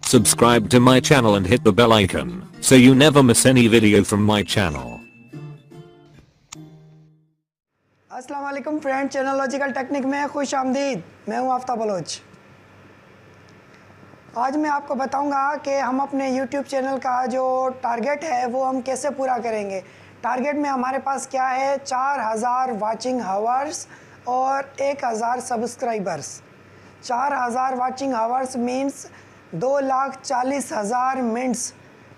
Subscribe to my channel and hit the bell icon so you never miss any video from my channel. अस्सलाम वालेकुम friend, channel logical technique में खुश आमदीद। मैं हूं Aftab Bloch. आज मैं आपको बताऊंगा कि हम अपने YouTube चैनल का जो टारगेट है वो हम कैसे पूरा करेंगे। टारगेट में हमारे पास क्या है, 4000 वाचिंग हावर्स और 1000 subscribers. 4000 watching hours means 2,40,000 minutes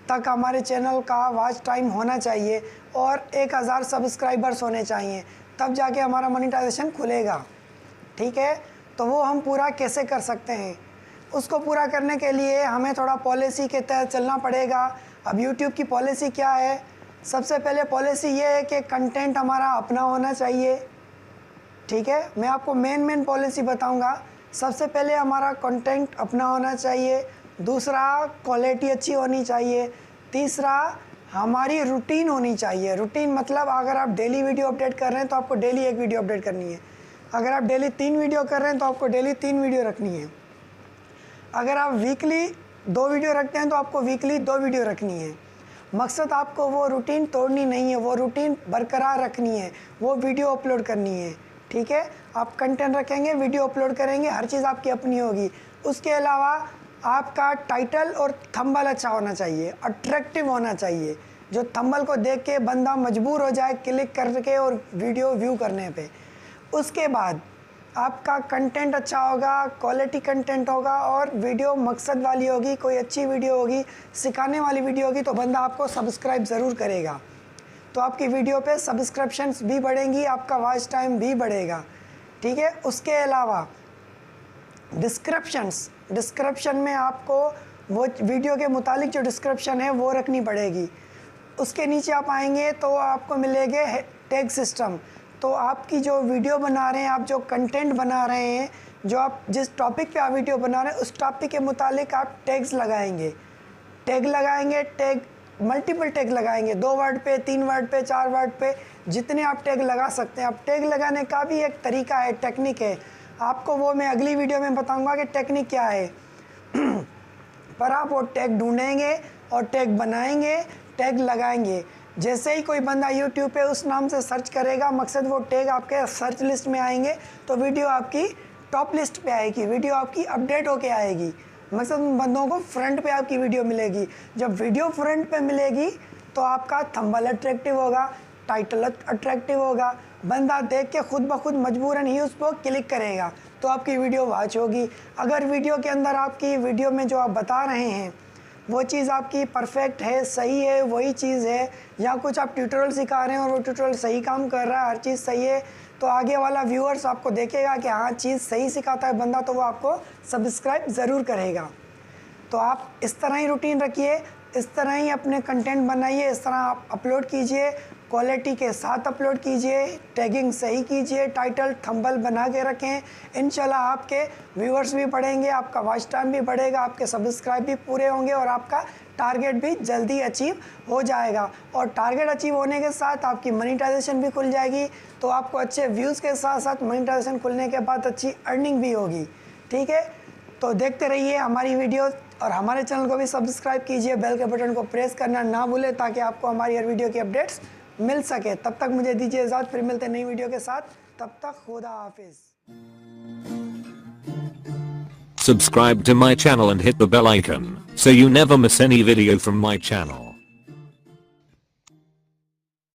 तक हमारे चैनल का वॉच टाइम होना चाहिए और 1000 सब्सक्राइबर्स होने चाहिए, तब जाके हमारा मोनेटाइजेशन खुलेगा। ठीक है, तो वो हम पूरा कैसे कर सकते हैं। उसको पूरा करने के लिए हमें थोड़ा पॉलिसी के तहत चलना पड़ेगा। अब YouTube की पॉलिसी क्या है? सबसे पहले पॉलिसी ये है कि कंटेंट हमारा अपना होना चाहिए। ठीक है, मैं आपको मेन पॉलिसी बताऊंगा। सबसे पहले हमारा कंटेंट अपना होना चाहिए, दूसरा क्वालिटी अच्छी होनी चाहिए, तीसरा हमारी रूटीन होनी चाहिए। रूटीन मतलब अगर आप डेली वीडियो अपडेट कर रहे हैं तो आपको डेली एक वीडियो अपडेट करनी है। अगर आप डेली 3 वीडियो कर रहे हैं तो आपको डेली 3 वीडियो रखनी है। अगर आप वीकली 2 वीडियो रखते हैं तो आपको वीकली 2 वीडियो रखनी है। मकसद आपको वो रूटीन तोड़नी नहीं है, वो रूटीन बरकरार रखनी है, वो वीडियो अपलोड करनी है। ठीक है, आप कंटेंट रखेंगे, वीडियो अपलोड करेंगे, हर चीज़ आपकी अपनी होगी। उसके अलावा आपका टाइटल और थंबनेल अच्छा होना चाहिए, अट्रैक्टिव होना चाहिए, जो थंबनेल को देख के बंदा मजबूर हो जाए क्लिक करके और वीडियो व्यू करने पे। उसके बाद आपका कंटेंट अच्छा होगा, क्वालिटी कंटेंट होगा और वीडियो मकसद वाली होगी, कोई अच्छी वीडियो होगी, सिखाने वाली वीडियो होगी, तो बंदा आपको सब्सक्राइब ज़रूर करेगा। तो आपकी वीडियो पे सब्सक्रिप्शंस भी बढ़ेंगी, आपका वॉच टाइम भी बढ़ेगा। ठीक है, उसके अलावा डिस्क्रिप्शन में आपको वो वीडियो के मुतालिक जो डिस्क्रिप्शन है वो रखनी पड़ेगी। उसके नीचे आप आएंगे तो आपको मिलेंगे टैग सिस्टम। तो आपकी जो वीडियो बना रहे हैं, आप जो कंटेंट बना रहे हैं, जो आप जिस टॉपिक पे आप वीडियो बना रहे हैं उस टॉपिक के मुतालिक आप टैग्स लगाएंगे। टैग मल्टीपल टैग लगाएंगे, 2 वर्ड पे, 3 वर्ड पे, 4 वर्ड पे, जितने आप टैग लगा सकते हैं। अब टैग लगाने का भी एक तरीका है, टेक्निक है। आपको वो मैं अगली वीडियो में बताऊंगा कि टेक्निक क्या है। पर आप वो टैग ढूंढेंगे और टैग बनाएंगे, टैग लगाएंगे। जैसे ही कोई बंदा YouTube पे उस नाम से सर्च करेगा, मकसद वो टैग आपके सर्च लिस्ट में आएंगे तो वीडियो आपकी टॉप लिस्ट पे आएगी, वीडियो आपकी अपडेट होके आएगी। मकसद उन बंदों को फ्रंट पे आपकी वीडियो मिलेगी। जब वीडियो फ्रंट पे मिलेगी तो आपका थंबनेल अट्रैक्टिव होगा, टाइटल अट्रैक्टिव होगा, बंदा देख के खुद ब खुद मजबूरन ही उस पर क्लिक करेगा तो आपकी वीडियो वॉच होगी। अगर वीडियो के अंदर आपकी वीडियो में जो आप बता रहे हैं वो चीज़ आपकी परफेक्ट है, सही है, वही चीज़ है, या कुछ आप ट्यूटोरियल सिखा रहे हैं और वो ट्यूटोरियल सही काम कर रहा है, हर चीज़ सही है, तो आगे वाला व्यूअर्स आपको देखेगा कि हाँ चीज़ सही सिखाता है बंदा, तो वो आपको सब्सक्राइब ज़रूर करेगा। तो आप इस तरह ही रूटीन रखिए, इस तरह ही अपने कंटेंट बनाइए, इस तरह आप अपलोड कीजिए, क्वालिटी के साथ अपलोड कीजिए, टैगिंग सही कीजिए, टाइटल थंबनेल बना के रखें। इंशाल्लाह आपके व्यूअर्स भी बढ़ेंगे, आपका वॉच टाइम भी बढ़ेगा, आपके सब्सक्राइब भी पूरे होंगे और आपका टारगेट भी जल्दी अचीव हो जाएगा। और टारगेट अचीव होने के साथ आपकी मोनेटाइजेशन भी खुल जाएगी, तो आपको अच्छे व्यूज़ के साथ साथ मोनेटाइजेशन खुलने के बाद अच्छी अर्निंग भी होगी। ठीक है, तो देखते रहिए हमारी वीडियोस और हमारे चैनल को भी सब्सक्राइब कीजिए, बेल के बटन को प्रेस करना ना भूलें ताकि आपको हमारी हर वीडियो की अपडेट्स मिल सके। तब तक मुझे दीजिए इजाज़त, फिर मिलते हैं नई वीडियो के साथ। तब तक खुदा हाफिज़। Subscribe to my channel and hit the bell icon so you never miss any video from my channel.